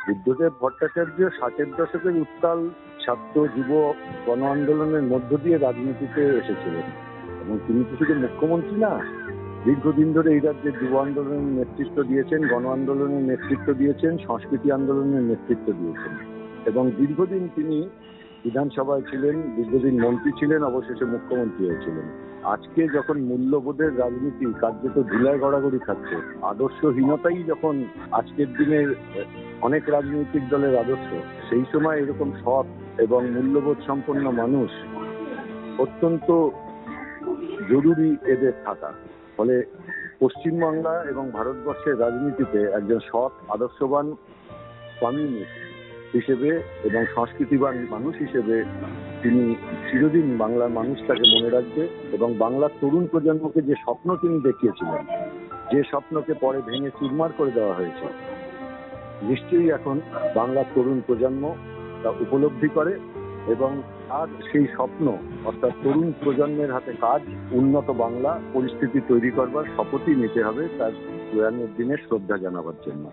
বুদ্ধদেব ভট্টাচার্য 60-এর দশকের উত্তাল ছাত্র যুব গণ আন্দোলনের মধ্য দিয়ে রাজনীতিতে এসেছিলেন এবং তিনি তো শুধু মুখ্যমন্ত্রী না, দীর্ঘদিন ধরে এই রাজ্যের যুব আন্দোলনের নেতৃত্ব দিয়েছেন, গণ আন্দোলনের নেতৃত্ব দিয়েছেন, সংস্কৃতি আন্দোলনের নেতৃত্ব দিয়েছেন এবং দীর্ঘদিন তিনি বিধানসভায় ছিলেন, দীর্ঘদিন মন্ত্রী ছিলেন, অবশেষে মুখ্যমন্ত্রী হয়েছিলেন। আজকে যখন মূল্যবোধের রাজনীতি কার্যত ধুলায় গড়াগড়ি খাচ্ছে, আদর্শহীনতাই যখন আজকের দিনের অনেক রাজনৈতিক দলের আদর্শ, সেই সময় এরকম সৎ এবং মূল্যবোধ সম্পন্ন মানুষ অত্যন্ত জরুরি এদের থাকা। ফলে পশ্চিমবাংলা এবং ভারতবর্ষের রাজনীতিতে একজন সৎ আদর্শবান কমিউনিস্ট হিসেবে এবং সংস্কৃতিবান মানুষ হিসেবে তিনি চিরদিন বাংলার মানুষ তাকে মনে রাখবে এবং বাংলার তরুণ প্রজন্মকে যে স্বপ্ন তিনি দেখিয়েছিলেন, যে স্বপ্নকে পরে ভেঙে চুরমার করে দেওয়া হয়েছে, নিশ্চয়ই এখন বাংলার তরুণ প্রজন্ম তা উপলব্ধি করে এবং আর সেই স্বপ্ন অর্থাৎ তরুণ প্রজন্মের হাতে কাজ, উন্নত বাংলা পরিস্থিতি তৈরি করবার শপথই নিতে হবে তার প্রয়াণের দিনে শ্রদ্ধা জানাবার জন্য।